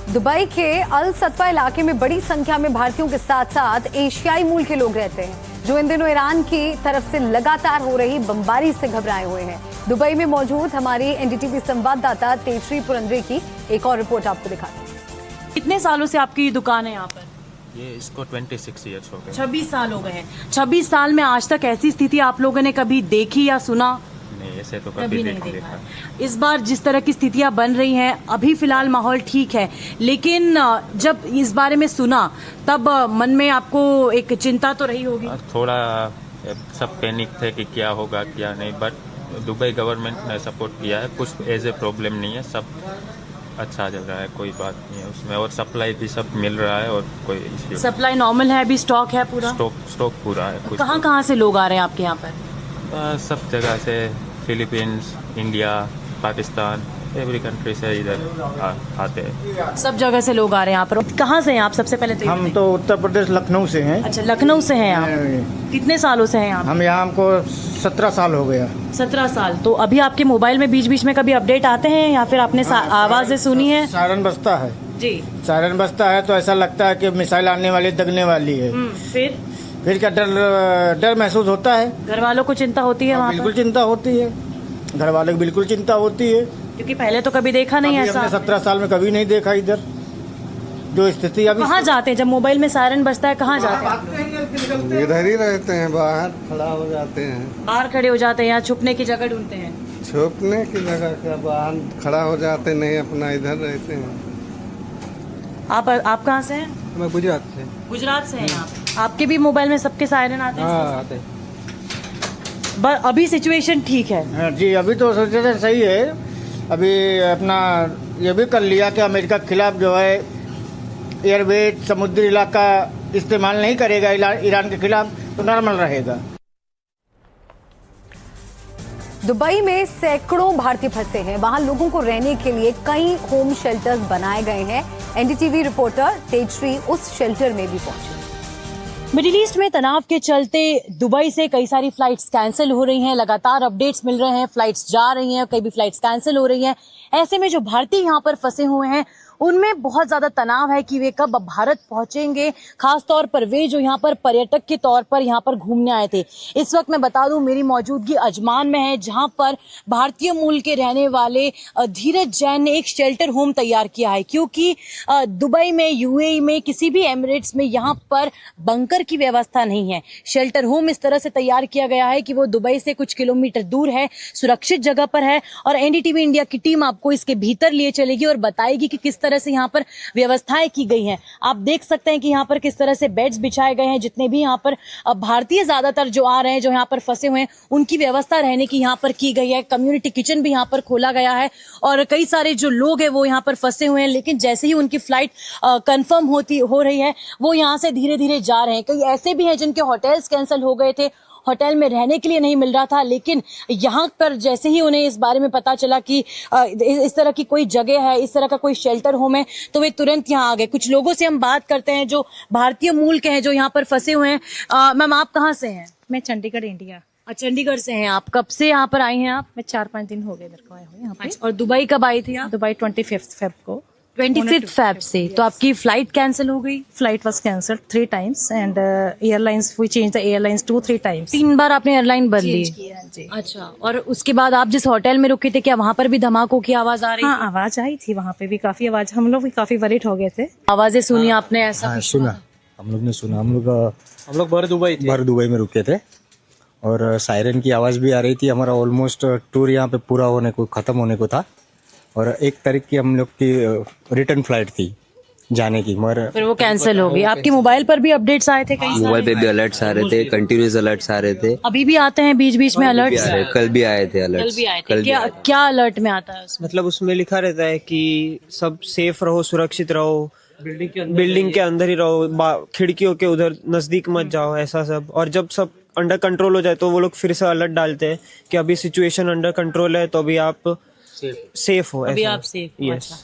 Dubai के अल सतवा इलाके में बड़ी संख्या में भारतीयों के साथ साथ एशियाई मूल के लोग रहते हैं, जो इन दिनों ईरान की तरफ से लगातार हो रही बमबारी से घबराए हुए हैं। दुबई में मौजूद हमारी एनडीटीवी संवाददाता तेजश्री पुरंदरे की एक और रिपोर्ट आपको दिखाते हैं। कितने सालों से आपकी ये दुकान है यहाँ पर? ये इसको 26 ईयर्स हो गए। 26 साल हो गए हैं। 26 साल में आज तक ऐसी स्थिति आप लोगों ने कभी देखी या सुना? नहीं, ऐसे तो कभी नहीं देखा। इस बार जिस तरह की स्थितियां बन रही हैं, अभी फिलहाल माहौल ठीक है, लेकिन जब इस बारे में सुना तब मन में आपको एक चिंता तो रही होगी। थोड़ा सब पैनिक थे कि क्या होगा क्या नहीं, बट दुबई गवर्नमेंट ने सपोर्ट किया है, कुछ एज ए प्रॉब्लम नहीं है, सब अच्छा चल रहा है, कोई बात नहीं है उसमें, और सप्लाई भी सब मिल रहा है और कोई इश्यू। सप्लाई नॉर्मल है, अभी स्टॉक है पूरा? स्टॉक पूरा है। कुछ कहाँ कहाँ से लोग आ रहे हैं आपके यहाँ पर? सब जगह से, Philippines, India, Pakistan, every country से इधर आते हैं। सब जगह से लोग आ रहे हैं यहाँ पर। कहाँ से हैं आप? सबसे पहले तो हम तो उत्तर प्रदेश लखनऊ से हैं। अच्छा, लखनऊ से हैं आप। कितने सालों से हैं यहाँ? हम यहाँ हमको 17 साल हो गया। 17 साल। तो अभी आपके मोबाइल में बीच बीच में कभी अपडेट आते हैं या फिर आपने आवाजें सुनी है? सायरन बजता है जी। सायरन बजता है तो ऐसा लगता है कि मिसाइल आने वाली, दगने वाली है। फिर क्या डर महसूस होता है। घर वालों को चिंता होती है? वहाँ बिल्कुल चिंता होती है, घर वालों को बिल्कुल चिंता होती है, क्योंकि पहले तो कभी देखा नहीं ऐसा। 17 साल में कभी नहीं देखा इधर जो स्थिति अभी। कहाँ जाते हैं जब मोबाइल में सायरन बजता है? कहाँ जाते हैं? इधर ही रहते हैं, बाहर खड़ा हो जाते हैं। बाहर खड़े हो जाते हैं या छुपने की जगह ढूंढते हैं? छुपने की जगह क्या, बाहर खड़ा हो जाते नहीं, अपना इधर रहते हैं। आप कहाँ से हैं? मैं गुजरात से। गुजरात से हैं आप? आपके भी मोबाइल में सबके सायरन आते हैं? हाँ, आते हैं। अभी सिचुएशन ठीक है? हाँ जी, अभी तो सिचुएशन सही है। अभी अपना ये भी कर लिया कि अमेरिका के खिलाफ जो है एयरवेज, समुद्री इलाका इस्तेमाल नहीं करेगा ईरान के खिलाफ, तो नॉर्मल रहेगा। दुबई में सैकड़ों भारतीय फंसे हैं। वहां लोगों को रहने के लिए कई होम शेल्टर्स बनाए गए हैं। एनडीटीवी रिपोर्टर तेजश्री उस शेल्टर में भी पहुंची। मिडिल ईस्ट में तनाव के चलते दुबई से कई सारी फ्लाइट्स कैंसिल हो रही हैं। लगातार अपडेट्स मिल रहे हैं, फ्लाइट्स जा रही हैं, कई भी फ्लाइट्स कैंसिल हो रही हैं। ऐसे में जो भारतीय यहाँ पर फंसे हुए हैं उनमें बहुत ज्यादा तनाव है कि वे कब भारत पहुंचेंगे, खासतौर पर वे जो यहाँ पर पर्यटक के तौर पर यहाँ पर घूमने आए थे। इस वक्त मैं बता दूं मेरी मौजूदगी अजमान में है, जहां पर भारतीय मूल के रहने वाले धीरज जैन ने एक शेल्टर होम तैयार किया है, क्योंकि दुबई में, यूएई में, किसी भी एमिरेट्स में यहाँ पर बंकर की व्यवस्था नहीं है। शेल्टर होम इस तरह से तैयार किया गया है कि वो दुबई से कुछ किलोमीटर दूर है, सुरक्षित जगह पर है, और एनडीटीवी इंडिया की टीम आपको इसके भीतर लिए चलेगी और बताएगी कि किस तरह से यहाँ पर व्यवस्थाएं की गई हैं। आप देख सकते हैं कि यहाँ पर किस तरह से बेड्स बिछाए गए हैं। जितने भी यहाँ पर भारतीय ज्यादातर जो आ रहे हैं, जो यहाँ पर फंसे हुए हैं, उनकी व्यवस्था रहने की यहाँ पर की गई है। कम्युनिटी किचन भी यहाँ पर खोला गया है और कई सारे जो लोग हैं वो यहाँ पर फंसे हुए हैं, लेकिन जैसे ही उनकी फ्लाइट कंफर्म हो रही है वो यहाँ से धीरे धीरे जा रहे हैं। कई ऐसे भी हैं जिनके होटल्स कैंसिल हो गए थे, होटल में रहने के लिए नहीं मिल रहा था, लेकिन यहाँ पर जैसे ही उन्हें इस बारे में पता चला कि इस तरह की कोई जगह है, इस तरह का कोई शेल्टर होम है, तो वे तुरंत यहाँ आ गए। कुछ लोगों से हम बात करते हैं जो भारतीय मूल के हैं, जो यहाँ पर फंसे हुए हैं। मैम, आप कहाँ से हैं? मैं चंडीगढ़, इंडिया। चंडीगढ़ से हैं आप। कब से यहाँ पर आई हैं आप? मैं 4-5 दिन हो गए इधर को आए हुए यहाँ पे। और दुबई कब आई थी आप? दुबई 25 फेब को। 25 फेब से। तो आपकी फ्लाइट कैंसिल हो गई? Flight was cancelled 3 times and airlines we change the airlines 2-3 times। 3 बार आपने एयरलाइन बदली? जी। अच्छा, और उसके बाद आप जिस होटल में रुके थे, क्या वहाँ पर भी धमाकों की आवाज आ रही? हाँ, आवाज आई थी वहाँ पे भी, काफी आवाज। हम लोग भी काफी वरीड हो गए थे। आवाजें सुनी आपने? ऐसा हाँ, सुना, हम लोग ने सुना। हम लोग भर दुबई में रुके थे और सायरन की आवाज भी आ रही थी। हमारा ऑलमोस्ट टूर यहाँ पे पूरा होने को, खत्म होने को था, और 1 तारीख की हम लोग की रिटर्न फ्लाइट थी जाने की, मगर फिर वो कैंसिल हो गई। आपके मोबाइल पर भी अपडेट्स आए थे? कहीं मोबाइल पे भी अलर्ट्स आ रहे थे, कंटिन्यूस अलर्ट्स आ रहे थे। अभी भी आते हैं बीच बीच में अलर्ट्स? कल भी आए थे अलर्ट्स। क्या अलर्ट में आता है उसमें? मतलब उसमें लिखा रहता है कि सब सेफ रहो, सुरक्षित रहो, बिल्डिंग के अंदर ही रहो, खिड़कियों के उधर नजदीक मत जाओ, ऐसा सब। और जब सब अंडर कंट्रोल हो जाए तो वो लोग फिर से अलर्ट डालते हैं कि अभी सिचुएशन अंडर कंट्रोल है, तो अभी आप सेफ हो। अभी आप सेफ हो। अच्छा।